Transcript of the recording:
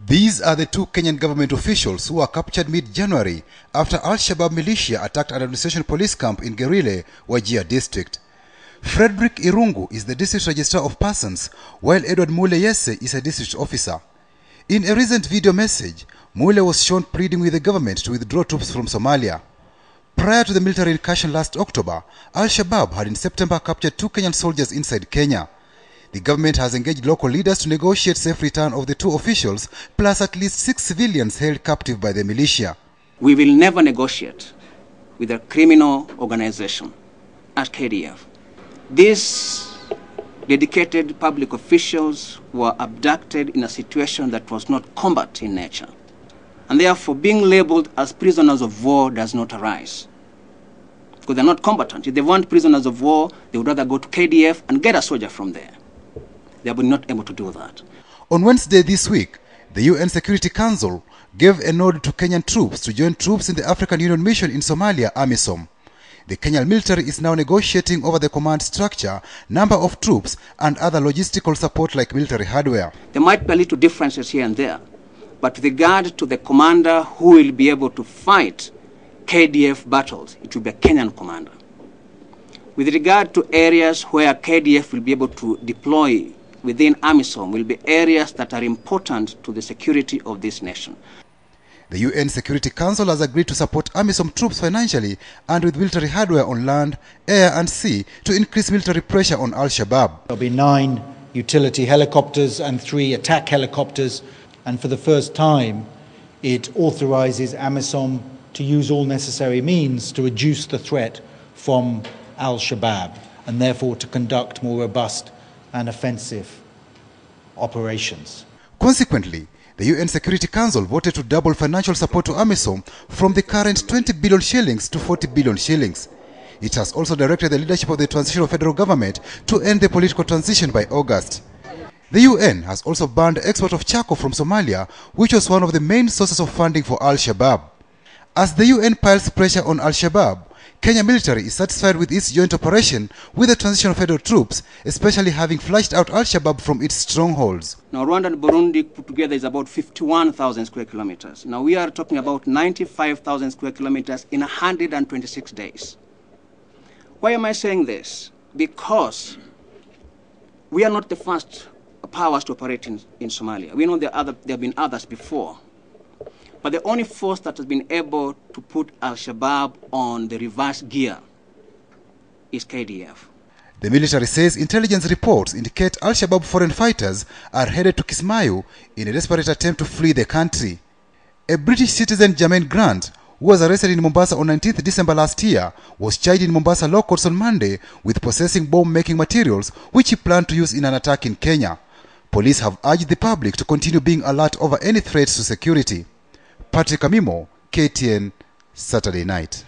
These are the two Kenyan government officials who were captured mid-January after Al-Shabaab militia attacked an administration police camp in Gerile, Wajir district. Frederick Irungu is the district registrar of persons, while Edward Mule Yese is a district officer. In a recent video message, Mule was shown pleading with the government to withdraw troops from Somalia. Prior to the military incursion last October, Al-Shabaab had in September captured 2 Kenyan soldiers inside Kenya. The government has engaged local leaders to negotiate safe return of the 2 officials, plus at least 6 civilians held captive by the militia. We will never negotiate with a criminal organization as KDF. These dedicated public officials were abducted in a situation that was not combat in nature, and therefore being labeled as prisoners of war does not arise. Because they're not combatant. If they want prisoners of war, they would rather go to KDF and get a soldier from there. They have been not able to do that. On Wednesday this week, the UN Security Council gave a nod to Kenyan troops to join troops in the African Union mission in Somalia, AMISOM. The Kenyan military is now negotiating over the command structure, number of troops, and other logistical support like military hardware. There might be a little differences here and there, but with regard to the commander who will be able to fight KDF battles, it will be a Kenyan commander. With regard to areas where KDF will be able to deploy within AMISOM, will be areas that are important to the security of this nation. The UN Security Council has agreed to support AMISOM troops financially and with military hardware on land, air and sea to increase military pressure on Al-Shabaab. There will be 9 utility helicopters and 3 attack helicopters, and for the first time it authorizes AMISOM to use all necessary means to reduce the threat from Al-Shabaab and therefore to conduct more robust and offensive operations. Consequently, the UN Security Council voted to double financial support to AMISOM from the current 20 billion shillings to 40 billion shillings. It has also directed the leadership of the transitional federal government to end the political transition by August. The UN has also banned the export of charcoal from Somalia, which was one of the main sources of funding for Al-Shabaab. As the UN piles pressure on Al-Shabaab, Kenya military is satisfied with its joint operation with the transitional federal troops, especially having flushed out Al-Shabaab from its strongholds. Now, Rwanda and Burundi put together is about 51,000 square kilometers. Now, we are talking about 95,000 square kilometers in 126 days. Why am I saying this? Because we are not the first powers to operate in Somalia. We know there have been others before. But the only force that has been able to put Al-Shabaab on the reverse gear is KDF. The military says intelligence reports indicate Al-Shabaab foreign fighters are headed to Kismayu in a desperate attempt to flee the country. A British citizen, Jermaine Grant, who was arrested in Mombasa on 19th December last year, was charged in Mombasa law courts on Monday with possessing bomb-making materials which he planned to use in an attack in Kenya. Police have urged the public to continue being alert over any threats to security. Patrick Amimo, KTN, Saturday Night.